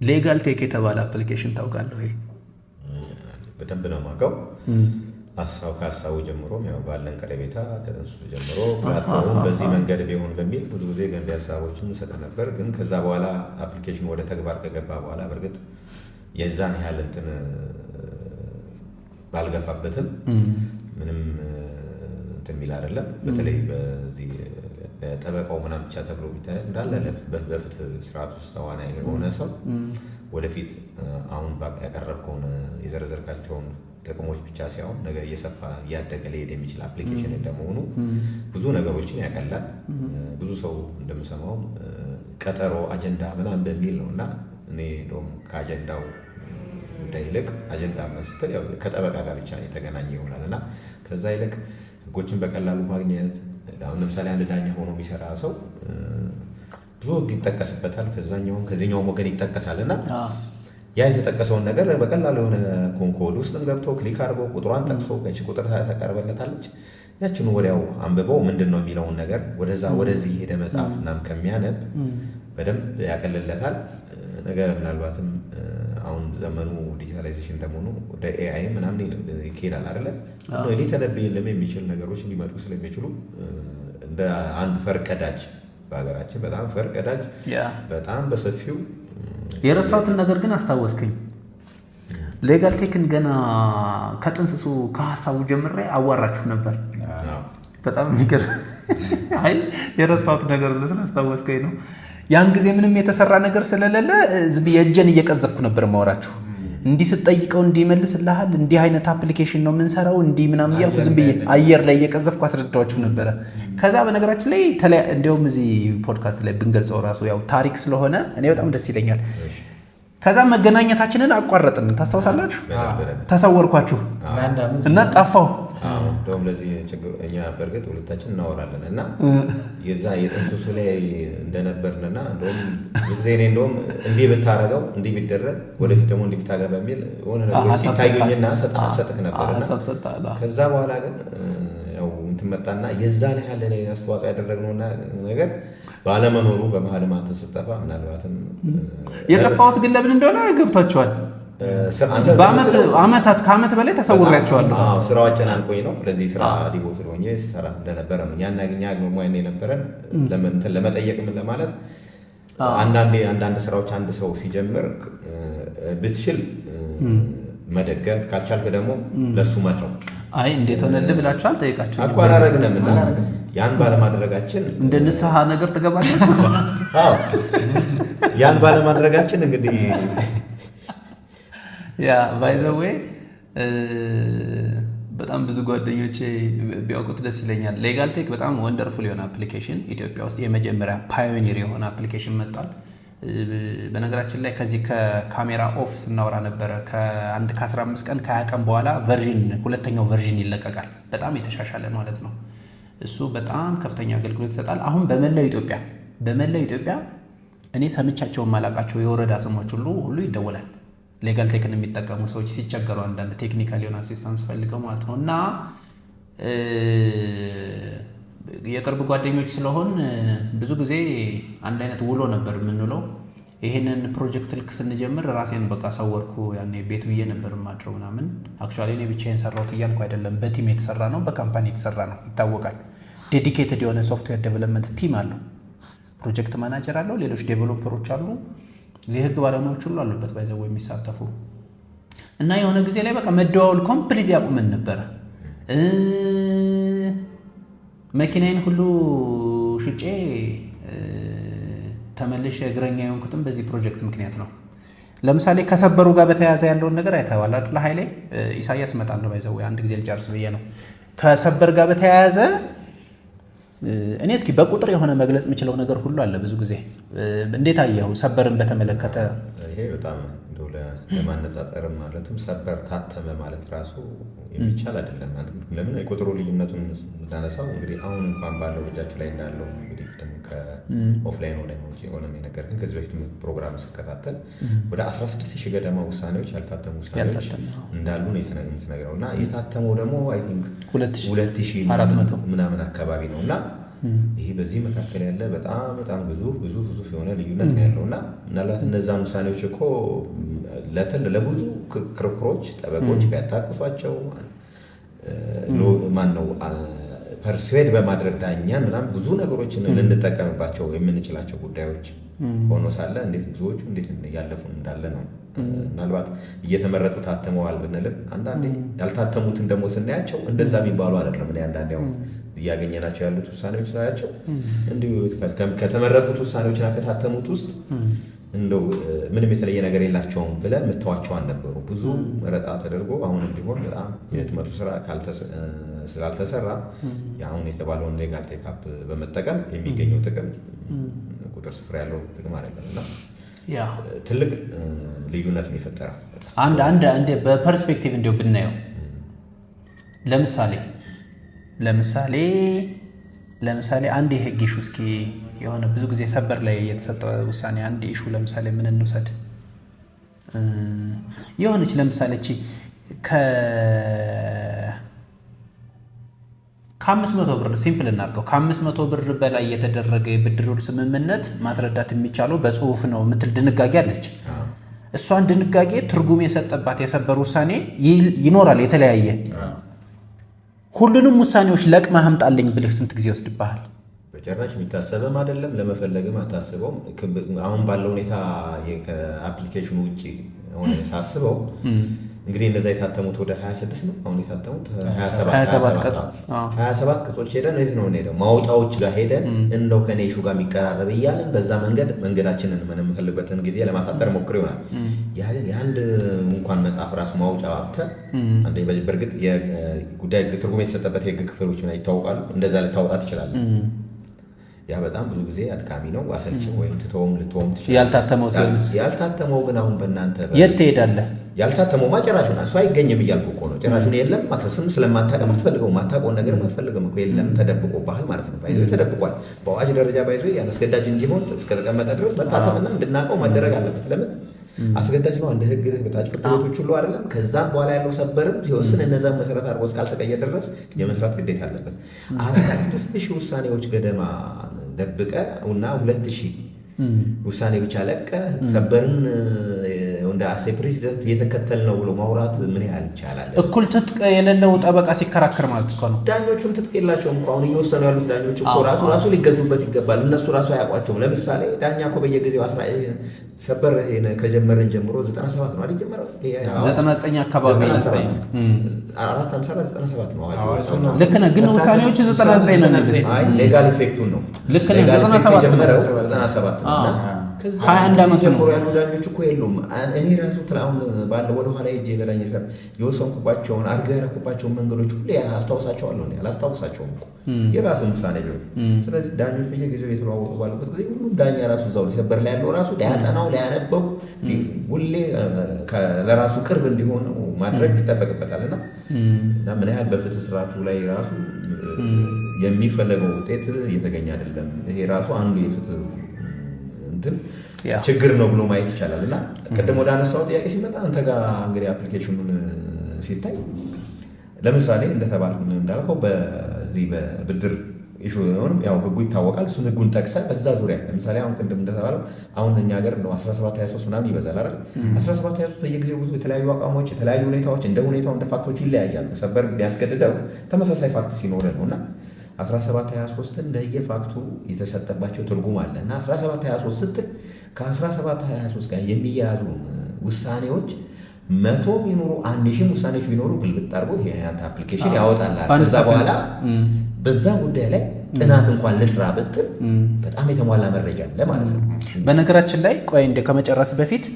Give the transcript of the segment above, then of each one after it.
ሌጋል ቴክ የተባለ አፕሊኬሽን ታውቃለህ ወይ? በደንብ ነው የማውቀው። ከሀሳቡ ጀምሮም ያው ባለን ቀረቤታ ከእሱ ጀምሮ ፕላትፎርሙ በዚህ መንገድ ቢሆን በሚል ብዙ ጊዜ ገንቢ ሀሳቦችን ሰጠ ነበር። ግን ከዛ በኋላ አፕሊኬሽኑ ወደ ተግባር ከገባ በኋላ በእርግጥ የዛን ያህል እንትን ባልገፋበትም ምንም እንትን የሚል አይደለም። በተለይ በዚህ ጠበቃው ምናምን ብቻ ተብሎ የሚታይ እንዳለ በፍትህ ስርዓት ውስጥ ተዋናይ የሆነ ሰው ወደፊት አሁን ያቀረብከውን የዘረዘርካቸውን ጥቅሞች ብቻ ሳይሆን ነገር እየሰፋ እያደገ ሊሄድ የሚችል አፕሊኬሽን እንደመሆኑ ብዙ ነገሮችን ያቀላል። ብዙ ሰው እንደምሰማው ቀጠሮ አጀንዳ ምናምን በሚል ነው እና እኔ እንደውም ከአጀንዳው ጉዳይ ይልቅ አጀንዳ ስትል ያው ከጠበቃ ጋር ብቻ የተገናኘ ይሆናል እና ከዛ ይልቅ ህጎችን በቀላሉ ማግኘት። አሁን ለምሳሌ አንድ ዳኛ ሆኖ የሚሰራ ሰው ብዙ ህግ ይጠቀስበታል፣ ከዚህኛውም ወገን ይጠቀሳል እና ያ የተጠቀሰውን ነገር በቀላሉ የሆነ ኮንኮድ ውስጥም ገብቶ ክሊክ አድርጎ ቁጥሯን ጠቅሶ ከቺ ቁጥር ተቀርበለታለች ያችኑ ወዲያው አንብበው ምንድን ነው የሚለውን ነገር ወደዚህ የሄደ መጽሐፍ ምናምን ከሚያነብ በደንብ ያቀልለታል። ነገር ምናልባትም አሁን ዘመኑ ዲጂታላይዜሽን እንደመሆኑ ወደ ኤአይ ምናምን ይሄዳል አይደለ? ሊተነበይልም የሚችል ነገሮች ሊመጡ ስለሚችሉ እንደ አንድ ፈርቀዳጅ በሀገራችን በጣም ፈርቀዳጅ በጣም በሰፊው የረሳሁትን ነገር ግን አስታወስከኝ። ሌጋል ቴክን ገና ከጥንስሱ ከሀሳቡ ጀምሬ አዋራችሁ ነበር። በጣም የሚገርም አይ የረሳሁት ነገር ስላስታወስከኝ ነው። ያን ጊዜ ምንም የተሰራ ነገር ስለሌለ ዝም ብዬ እጄን እየቀዘፍኩ ነበር ማወራችሁ። እንዲህ ስትጠይቀው እንዲመልስልሃል፣ እንዲህ አይነት አፕሊኬሽን ነው የምንሰራው እንዲህ ምናምን እያልኩ ዝም ብዬ አየር ላይ እየቀዘፍኩ አስረዳኋችሁ ነበረ። ከዛ በነገራችን ላይ እንዲያውም እዚህ ፖድካስት ላይ ብንገልጸው ራሱ ያው ታሪክ ስለሆነ እኔ በጣም ደስ ይለኛል። ከዛ መገናኘታችንን አቋረጥን፣ ታስታውሳላችሁ? ተሰወርኳችሁ እና ጠፋሁ። እንደውም ለዚህ ችግር እኛ በእርግጥ ሁለታችን እናወራለን እና የዛ የጥንስሱ ላይ እንደነበርንና እንደውም ጊዜ እኔ እንደውም እንዲህ ብታረገው እንዲህ ቢደረግ ወደፊት ደግሞ እንዲህ ብታገባ የሚል ሆነ ነገር ሲታዩኝና ሰጥህ ነበርና ከዛ በኋላ ግን ያው እንትን መጣና የዛን ያህል እኔ አስተዋጽኦ ያደረግነውና ነገር ባለመኖሩ በመሀል አንተ ስትጠፋ ምናልባትም የጠፋሁት ግን ለምን እንደሆነ ገብቷቸዋል። ከዓመት በላይ ተሰውሬያቸዋለሁ። ስራዎችን አንቆይ ነው ለዚህ ስራ ዲቮት ሆኜ ስራ እንደነበረ ነው ያናገኛ ሙያ የነበረን ለመጠየቅ ምን ለማለት አንዳንድ ስራዎች አንድ ሰው ሲጀምር ብትችል መደገፍ ካልቻልክ ደግሞ ለሱ መተው። አይ እንዴት ሆነልህ ብላችሁ አልጠየቃችሁም? አቋራረግንም እና ያን ባለማድረጋችን እንደ ንስሐ ነገር ትገባለህ። አዎ ያን ባለማድረጋችን እንግዲህ ያ ባይ ዘ ዌይ በጣም ብዙ ጓደኞቼ ቢያውቁት ደስ ይለኛል። ሌጋል ቴክ በጣም ወንደርፉል የሆነ አፕሊኬሽን ኢትዮጵያ ውስጥ የመጀመሪያ ፓዮኒር የሆነ አፕሊኬሽን መጥቷል። በነገራችን ላይ ከዚህ ከካሜራ ኦፍ ስናወራ ነበረ። ከ15 ቀን ከ20 ቀን በኋላ ሁለተኛው ቨርዥን ይለቀቃል። በጣም የተሻሻለ ማለት ነው። እሱ በጣም ከፍተኛ አገልግሎት ይሰጣል። አሁን በመላው ኢትዮጵያ እኔ ሰምቻቸው የማላውቃቸው የወረዳ ስሞች ሁሉ ይደወላል። ሌጋል ቴክን የሚጠቀሙ ሰዎች ሲቸገሩ አንዳንድ ቴክኒካል የሆነ አሲስታንስ ፈልገው ማለት ነው። እና የቅርብ ጓደኞች ስለሆን ብዙ ጊዜ አንድ አይነት ውሎ ነበር የምንውለው። ይሄንን ፕሮጀክት ልክ ስንጀምር ራሴን በቃ ሰወርኩ። ያኔ ቤት ብዬ ነበር ማድረው ምናምን። አክቹዋሊ እኔ ብቻዬን ሰራሁት እያልኩ አይደለም። በቲም የተሰራ ነው፣ በካምፓኒ የተሰራ ነው፣ ይታወቃል። ዴዲኬትድ የሆነ ሶፍትዌር ዴቨሎፕመንት ቲም አለው። ፕሮጀክት ማናጀር አለው፣ ሌሎች ዴቨሎፐሮች አሉ፣ የህግ ባለሙያዎች ሁሉ አሉበት ባይዘው የሚሳተፉ እና የሆነ ጊዜ ላይ በቃ መደዋወል ኮምፕሊት ያቁመን ነበረ። መኪናዬን ሁሉ ሽጬ ተመልሼ እግረኛ የሆንኩትም በዚህ ፕሮጀክት ምክንያት ነው። ለምሳሌ ከሰበሩ ጋር በተያያዘ ያለውን ነገር አይተዋል አይደል? ኃይሌ ኢሳያስ እመጣለሁ ባይዘው አንድ ጊዜ ልጨርስ ብዬ ነው። ከሰበር ጋር በተያያዘ እኔ እስኪ በቁጥር የሆነ መግለጽ የምችለው ነገር ሁሉ አለ። ብዙ ጊዜ እንዴት አየኸው ሰበርን በተመለከተ? ይሄ በጣም ለማነጻጸርም ማለትም ሰበር ታተመ ማለት ራሱ የሚቻል አይደለም። ለምን የቁጥሩ ልዩነቱን እንዳነሳው እንግዲህ አሁን እንኳን ባለው እጃችሁ ላይ እንዳለው እንግዲህ ደግሞ ከኦፍላይን ወደ ውጪ የሆነ ነገር ግን ከዚህ በፊት ፕሮግራም ስከታተል ወደ 16000 ገደማ ውሳኔዎች ያልታተሙ ውሳኔዎች እንዳሉ ነው የምትነግረው እና የታተመው ደግሞ አይ ቲንክ 2400 ምናምን አካባቢ ነውና ይሄ በዚህ መካከል ያለ በጣም ግዙፍ የሆነ ልዩነት ነው ያለው እና ምናልባት እነዛን ውሳኔዎች እኮ ለብዙ ክርክሮች ጠበቆች ቢያታቅሷቸው ማን ነው ፐርስዌድ በማድረግ ዳኛ ምናምን ብዙ ነገሮችን ልንጠቀምባቸው የምንችላቸው ጉዳዮች ሆኖ ሳለ እንዴት ብዙዎቹ እንዴት እያለፉን እንዳለ ነው። ምናልባት እየተመረጡ ታትመዋል ብንልም አንዳንዴ ያልታተሙትን ደግሞ ስናያቸው እንደዛ የሚባሉ አይደለም። እኔ አንዳንዴ አሁን እያገኘናቸው ያሉት ውሳኔዎች ስናያቸው እንዲሁ ከተመረጡት ውሳኔዎችና ከታተሙት ውስጥ እንደው ምንም የተለየ ነገር የላቸውም ብለህ የምተዋቸው አልነበሩ። ብዙ መረጣ ተደርጎ አሁንም ቢሆን በጣም የህትመቱ ስራ ስላልተሰራ አሁን የተባለውን ሌጋል ቴክአፕ በመጠቀም የሚገኘው ጥቅም ቁጥር ስፍራ ያለው ጥቅም አይደለም እና ትልቅ ልዩነት ነው የፈጠረው። አንድ በፐርስፔክቲቭ እንዲሁ ብናየው ለምሳሌ አንድ የህግ ኢሹ እስኪ የሆነ ብዙ ጊዜ ሰበር ላይ የተሰጠ ውሳኔ አንድ ኢሹ ለምሳሌ ምን እንውሰድ የሆነች ለምሳሌ ከ500 ብር ሲምፕል እናድርገው ከ500 ብር በላይ የተደረገ የብድር ውል ስምምነት ማስረዳት የሚቻለው በጽሁፍ ነው የምትል ድንጋጌ አለች። እሷን ድንጋጌ ትርጉም የሰጠባት የሰበር ውሳኔ ይኖራል የተለያየ። ሁሉንም ውሳኔዎች ለቅመህ አምጣልኝ ብልህ ስንት ጊዜ ይወስድብሃል? በጭራሽ የሚታሰብም አይደለም፣ ለመፈለግም አታስበውም። አሁን ባለው ሁኔታ ከአፕሊኬሽኑ ውጭ ሆነ ሳስበው እንግዲህ እነዛ የታተሙት ወደ 26 ነው። አሁን የታተሙት 27 ቅጾች ሄደን የት ነው ሄደው ማውጫዎች ጋር ሄደን እንደው ከኔ ኢሹ ጋር የሚቀራረብ እያለን በዛ መንገዳችንን የምንፈልግበትን ጊዜ ለማሳጠር ሞክር ይሆናል። የአንድ እንኳን መጽሐፍ ራሱ ማውጫ አብተህ አንዴ በእርግጥ የጉዳይ ትርጉም የተሰጠበት የህግ ክፍሎች ይታወቃሉ። እንደዛ ልታወጣ ትችላለህ። ያ በጣም ብዙ ጊዜ አድካሚ ነው፣ አሰልችም ወይም ልትወም ትችላለህ። ያልታተመው ግን አሁን በእናንተ የት ትሄዳለህ? ያልታተመው ጭራሹን እሱ አይገኝም እያልኩ እኮ ነው። ጭራሹን የለም። አክሰስም ስለማታውቅም አትፈልገውም። ማታውቀውን ነገር አትፈልግም እኮ የለም፣ ተደብቆብሃል ማለት ነው። ባይዞ ተደብቋል። በአዋጅ ደረጃ ባይዞ ያን አስገዳጅ እንዲሆን እስከተቀመጠ ድረስ መታተምና እንድናውቀው መደረግ አለበት። ለምን አስገዳጅ ነው። አንድ ህግ በታች ፍርድ ቤቶች ሁሉ አይደለም። ከዛም በኋላ ያለው ሰበርም ሲወስን እነዛን መሰረት አድርጎ እስካልተቀየረ ድረስ የመስራት ግዴታ አለበት። 16,000 ውሳኔዎች ገደማ ደብቀ እና 2,000 ውሳኔ ብቻ ለቀ ሰበርን እንደ አሴ ፕሬዚደንት እየተከተል ነው ብሎ ማውራት ምን ያህል ይቻላል? እኩል ትጥቅ የሌለው ጠበቃ ሲከራከር ማለት እኮ ነው። ዳኞቹም ትጥቅ የላቸውም እኮ አሁን እየወሰኑ ያሉት ዳኞች እኮ ራሱ ሊገዙበት ይገባል። እነሱ ራሱ አያውቋቸውም። ለምሳሌ ዳኛ እኮ በየጊዜው ሰበር ከጀመረን ጀምሮ 97 ነው አይደል? ጀመረው 99 አካባቢ 454 ነው አዋጁ። ልክ ነህ፣ ግን ውሳኔዎቹ 99 ነው የሚሉት። አይ ሌጋል ኢፌክቱን ነው። ልክ ነህ፣ 97 ነው እና 21 ዓመት ጀምሮ ያሉ ዳኞች እኮ የሉም። እኔ ራሱ አሁን ባለ ወደ ኋላ ሄጄ ለዳኝ ሰብ የወሰንኩባቸውን አድርገው ያረኩባቸውን መንገዶች ሁሉ አስታውሳቸዋለሁ። አላስታውሳቸውም እኮ የራስን ውሳኔ ቢሆን። ስለዚህ ዳኞች በየጊዜው የተለዋወጡ ባሉበት ጊዜ ሁሉም ዳኛ ራሱ እዛው ሰበር ላይ ያለው ራሱ ሊያጠናው ሊያነበው ሁሌ ለራሱ ቅርብ እንዲሆን ማድረግ ይጠበቅበታል እና ምን ያህል በፍትህ ስርዓቱ ላይ ራሱ የሚፈለገው ውጤት እየተገኘ አይደለም። ይሄ ራሱ አንዱ የፍትህ ችግር ነው ብሎ ማየት ይቻላል። እና ቅድም ወደ አነሳው ጥያቄ ሲመጣ አንተ ጋር እንግዲህ አፕሊኬሽኑን ሲታይ ለምሳሌ እንዳልከው በዚህ በብድር ኢሹ የሆነም ያው ህጉ ይታወቃል። እሱን ህጉን ጠቅሰህ በዛ ዙሪያ ለምሳሌ አሁን ቅድም እንደተባለው አሁን እኛ ሀገር ነው 1723 ምናምን ይበዛል አይደል? 1723 በየጊዜው ብዙ የተለያዩ አቋሞች የተለያዩ ሁኔታዎች እንደ ሁኔታው እንደ ፋክቶች ይለያያሉ። ሰበር ቢያስገድደው ተመሳሳይ ፋክት ሲኖር ነው እና 1723 እንደየፋክቱ የተሰጠባቸው ትርጉም አለ እና 1723 ስትል ከ1723 ጋር የሚያያዙ ውሳኔዎች 100 ቢኖሩ 1000 ውሳኔዎች ቢኖሩ ግልብጥ አድርጎ የአንተ አፕሊኬሽን ያወጣላል። ከዛ በኋላ በዛ ጉዳይ ላይ ጥናት እንኳን ልስራ ብትል በጣም የተሟላ መረጃ አለ ማለት ነው። በነገራችን ላይ ቆይ እንደ ከመጨረስ በፊት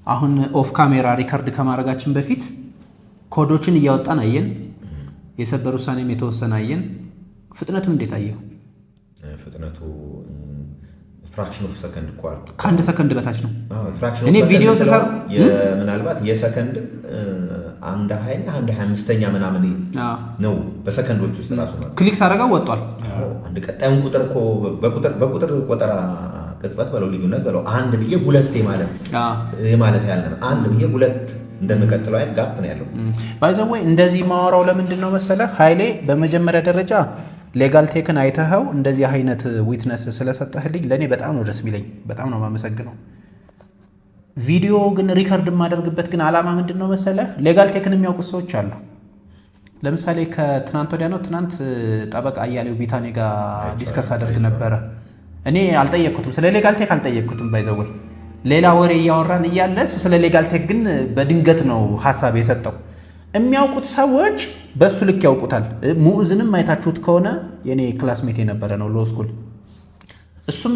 አሁን ኦፍ ካሜራ ሪከርድ ከማድረጋችን በፊት ኮዶችን እያወጣን አየን። የሰበር ውሳኔም የተወሰነ አየን። ፍጥነቱን እንዴት አየው? ፍጥነቱ ፍራክሽን ኦፍ ሰከንድ እኮ አለ። ከአንድ ሰከንድ በታች ነው። እኔ ቪዲዮ ስሰራ ምናልባት የሰከንድ አንድ 25ኛ ምናምን ነው በሰከንዶች ውስጥ ራሱ ነው። ክሊክ ሳደርገው ወጥቷል። አንድ ቀጣዩን ቁጥር እኮ በቁጥር ቆጠራ ቅጽበት በለው ልዩነት በለው አንድ ብዬ ሁለቴ ማለት ያለ ነው። አንድ ብዬ ሁለት እንደምቀጥለው አይነት ጋፕ ነው ያለው። ባይዘው እንደዚህ ማወራው ለምንድን ነው መሰለህ ኃይሌ? በመጀመሪያ ደረጃ ሌጋል ቴክን አይተኸው እንደዚህ አይነት ዊትነስ ስለሰጠህልኝ ለእኔ በጣም ነው ደስ የሚለኝ፣ በጣም ነው የማመሰግነው። ቪዲዮ ግን ሪከርድ የማደርግበት ግን ዓላማ ምንድን ነው መሰለህ? ሌጋል ቴክን የሚያውቁት ሰዎች አሉ። ለምሳሌ ከትናንት ወዲያ ነው ትናንት ጠበቃ አያሌው ቢታኔ ጋር ዲስከስ አደርግ ነበረ። እኔ አልጠየቅኩትም፣ ስለ ሌጋል ቴክ አልጠየቅኩትም። ባይዘወይ ሌላ ወሬ እያወራን እያለ እሱ ስለ ሌጋል ቴክ ግን በድንገት ነው ሀሳብ የሰጠው። የሚያውቁት ሰዎች በእሱ ልክ ያውቁታል። ሙዕዝንም አይታችሁት ከሆነ የኔ ክላስሜት የነበረ ነው ሎ ስኩል፣ እሱም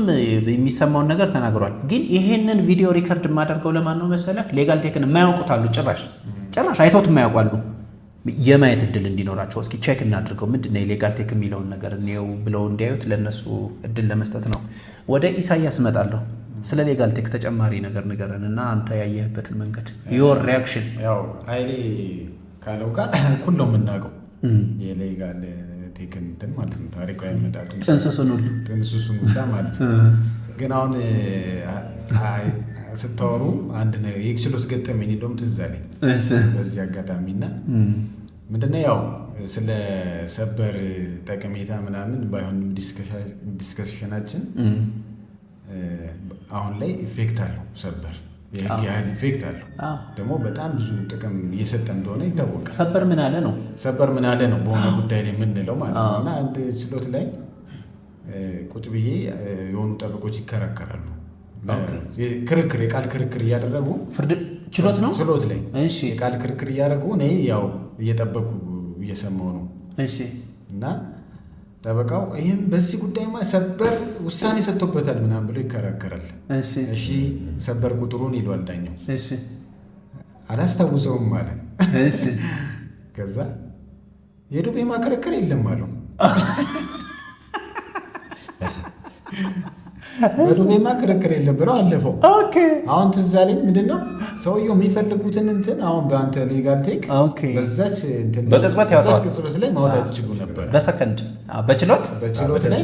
የሚሰማውን ነገር ተናግሯል። ግን ይሄንን ቪዲዮ ሪከርድ የማደርገው ለማን ነው መሰለህ? ሌጋል ቴክን የማያውቁት አሉ፣ ጭራሽ አይተውት የማያውቋሉ። የማየት እድል እንዲኖራቸው እስኪ ቼክ እናድርገው ምንድነው የሌጋል ቴክ የሚለውን ነገር እኔው ብለው እንዲያዩት ለነሱ እድል ለመስጠት ነው። ወደ ኢሳያስ እመጣለሁ። ስለ ሌጋል ቴክ ተጨማሪ ነገር ንገረን እና አንተ ያየህበትን መንገድ ዮር ሪያክሽን። ያው ኃይሌ ካለው ጋር እኩል ነው የምናውቀው የሌጋል ቴክን እንትን ማለት ነው። ታሪካዊ አመጣጡ ጥንስሱን ሁላ ማለት ነው። ግን አሁን ስታወሩ አንድ ነገር የችሎት ገጠመኝ እንደውም ትዝ አለኝ በዚህ አጋጣሚና ምንድነው ያው ስለ ሰበር ጠቀሜታ ምናምን ባይሆንም ዲስከሽናችን አሁን ላይ ኢፌክት አለው። ሰበር የህግ ያህል ኢፌክት አለው። ደግሞ በጣም ብዙ ጥቅም እየሰጠ እንደሆነ ይታወቃል። ሰበር ምን አለ ነው በሆነ ጉዳይ ላይ የምንለው ማለት ነው። እና አንድ ችሎት ላይ ቁጭ ብዬ የሆኑ ጠበቆች ይከራከራሉ። የቃል ክርክር እያደረጉ ፍርድ ችሎት ላይ የቃል ክርክር እያደረጉ እኔ ያው እየጠበኩ እየሰማሁ ነው። እና ጠበቃው ይህም በዚህ ጉዳይማ ሰበር ውሳኔ ሰጥቶበታል ምናምን ብሎ ይከራከራል። እሺ ሰበር ቁጥሩን ይሏል ዳኛው። አላስታውሰውም አለ። ከዛ የዱቤ ማከረከር የለም አለው። በዱቤማ ክርክር የለም ብለው አለፈው። አሁን ትዝ አለኝ ምንድነው ሰውየው የሚፈልጉትን እንትን አሁን በአንተ ሌጋል ቴክ በዛች ቅጽበት ላይ ማውጣት ይችሉ ነበር። በሰከንድ በችሎት ላይ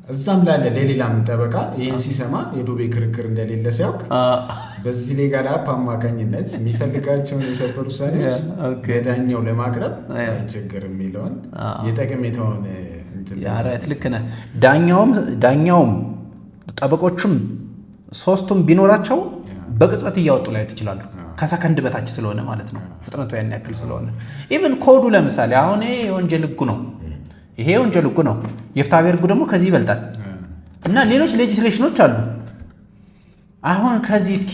እዛም ላለ ለሌላም ጠበቃ ይህን ሲሰማ የዱቤ ክርክር እንደሌለ ሲያውቅ በዚህ ሌጋል አፕ አማካኝነት የሚፈልጋቸውን የሰበር ውሳኔዎች ለዳኛው ለማቅረብ አይቸገር የሚለውን የጠቀሜታውን ያረት ልክ ነህ። ዳኛውም ጠበቆቹም ሶስቱም ቢኖራቸው በቅጽበት እያወጡ ላይ ትችላሉ። ከሰከንድ በታች ስለሆነ ማለት ነው፣ ፍጥነቱ ያን ያክል ስለሆነ። ኢቭን ኮዱ ለምሳሌ አሁን የወንጀል ህጉ ነው፣ ይሄ የወንጀል ህጉ ነው። የፍትሐ ብሔር ህጉ ደግሞ ከዚህ ይበልጣል እና ሌሎች ሌጂስሌሽኖች አሉ። አሁን ከዚህ እስኪ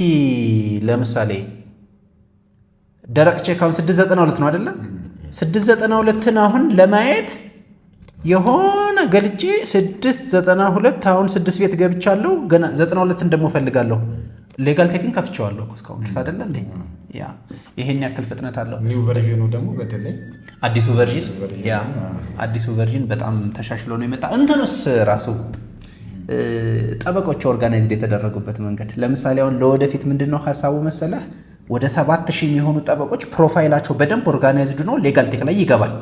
ለምሳሌ ደረቅ ቼክ አሁን 692 ነው አይደለ? 692ን አሁን ለማየት የሆነ ገልጬ 692 አሁን 6 ቤት ገብቻለሁ። ገና 92ን ደግሞ ፈልጋለሁ። ሌጋል ቴክን ከፍቼዋለሁ እስካሁን ድረስ አይደለ እንዴ? ያ ይሄን ያክል ፍጥነት አለው። ኒው ቨርዥኑ ደግሞ በተለይ አዲሱ ቨርዥን በጣም ተሻሽሎ ነው የመጣ። እንትኑስ ራሱ ጠበቆች ኦርጋናይዝድ የተደረጉበት መንገድ ለምሳሌ አሁን ለወደፊት ምንድነው ሐሳቡ መሰለህ? ወደ 7000 የሚሆኑ ጠበቆች ፕሮፋይላቸው በደንብ ኦርጋናይዝድ ነው ሌጋል ቴክ ላይ ይገባል።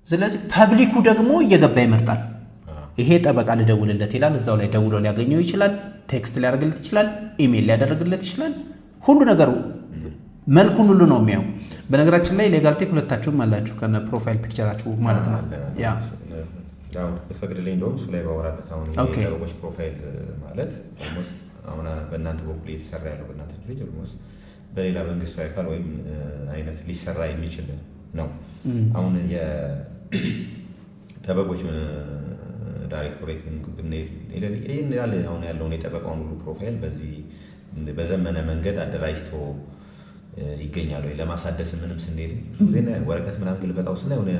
ስለዚህ ፐብሊኩ ደግሞ እየገባ ይመርጣል። ይሄ ጠበቃ ልደውልለት ይላል፣ እዛው ላይ ደውሎ ሊያገኘው ይችላል፣ ቴክስት ሊያደርግለት ይችላል፣ ኢሜል ሊያደርግለት ይችላል። ሁሉ ነገሩ መልኩን ሁሉ ነው የሚያው። በነገራችን ላይ ሌጋል ቴክ ሁለታችሁም አላችሁ ከነ ፕሮፋይል ፒክቸራችሁ ማለት ነው። ያ ፈቅድልኝ እንደውም እሱ ላይ ባወራበት አሁን የጠበቆች ፕሮፋይል ማለት ኦልሞስት አሁን በእናንተ በኩል እየተሰራ ያለው በእናንተ ልጅ ኦልሞስት በሌላ መንግስታዊ አካል ወይም አይነት ሊሰራ የሚችል ነው። አሁን የጠበቆች ዳይሬክቶሬት ብንሄድ አሁን ያለውን የጠበቃውን ሁሉ ፕሮፋይል በዚህ በዘመነ መንገድ አደራጅቶ ይገኛሉ። ለማሳደስ ምንም ስንሄድ ብዙ ጊዜ ወረቀት ምናምን ግልበጣው ስና የሆነ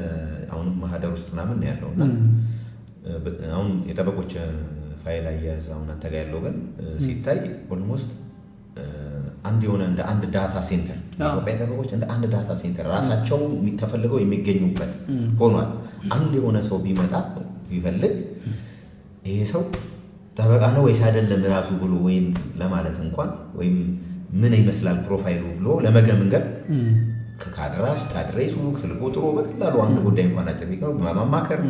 አሁንም ማህደር ውስጥ ምናምን ያለው እና አሁን የጠበቆች ፋይል አያያዝ አሁን አንተ ጋር ያለው ግን ሲታይ ኦልሞስት አንድ የሆነ እንደ አንድ ዳታ ሴንተር ኢትዮጵያ ጠበቆች እንደ አንድ ዳታ ሴንተር ራሳቸው ተፈልገው የሚገኙበት ሆኗል። አንድ የሆነ ሰው ቢመጣ ይፈልግ ይሄ ሰው ጠበቃ ነው ወይስ አይደለም ራሱ ብሎ ወይም ለማለት እንኳን ወይም ምን ይመስላል ፕሮፋይሉ ብሎ ለመገምገም ከካድራስ ካድሬሱ ስልክ ቁጥሩ በቀላሉ አንድ ጉዳይ እንኳን አጭሪቀው ማማከር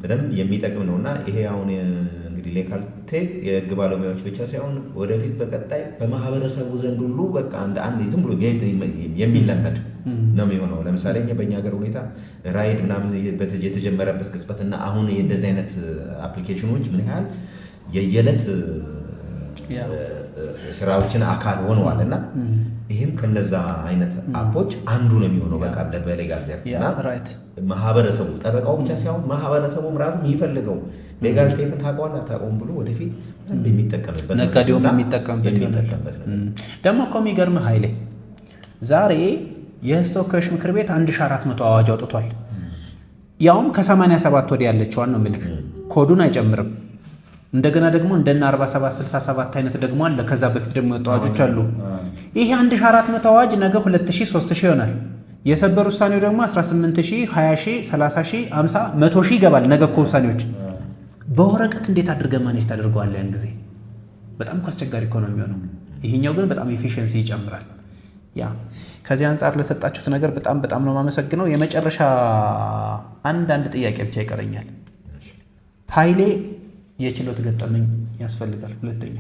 በደንብ የሚጠቅም ነውና ይሄ አሁን እንግዲህ ሌጋል ቴክ የህግ ባለሙያዎች ብቻ ሳይሆን ወደፊት በቀጣይ በማህበረሰቡ ዘንድ ሁሉ በቃ አንድ ዝም ብሎ የሚለመድ ነው የሚሆነው። ለምሳሌ በእኛ ሀገር ሁኔታ ራይድ ምናምን የተጀመረበት ቅጽበትና አሁን እንደዚህ አይነት አፕሊኬሽኖች ምን ያህል የየዕለት ስራዎችን አካል ሆነዋል እና ይህም ከነዛ አይነት አፖች አንዱ ነው የሚሆነው። በቃ በሌጋል ዘርፍ እና ማህበረሰቡ ጠበቃው ብቻ ሳይሆን ማህበረሰቡም ራሱ የሚፈልገው ሌጋል ቴክን ታውቀዋለህ አታውቀውም ብሎ ወደፊት የሚጠቀምበት ነጋዴውም የሚጠቀምበት ደግሞ እኮ የሚገርምህ ኃይሌ ዛሬ የሕዝብ ተወካዮች ምክር ቤት 1400 አዋጅ አውጥቷል። ያውም ከ87 ወዲህ ያለችዋን ነው የምልህ፣ ኮዱን አይጨምርም። እንደገና ደግሞ እንደና 4767 አይነት ደግሞ አለ። ከዛ በፊት ደግሞ የወጡ አዋጆች አሉ። ይሄ 1400 አዋጅ ነገ 2000 3000 ይሆናል። የሰበር ውሳኔው ደግሞ 18000 20000 30000 50 100000 ይገባል። ነገ እኮ ውሳኔዎች በወረቀት እንዴት አድርገህ ማኔጅ ታደርገዋለህ? ያን ጊዜ በጣም አስቸጋሪ እኮ ነው የሚሆነው። ይሄኛው ግን በጣም ኤፊሺየንሲ ይጨምራል። ያ ከዚህ አንጻር ለሰጣችሁት ነገር በጣም ነው የማመሰግነው። የመጨረሻ አንድ ጥያቄ ብቻ ይቀረኛል። ኃይሌ የችሎት ገጠመኝ ያስፈልጋል። ሁለተኛ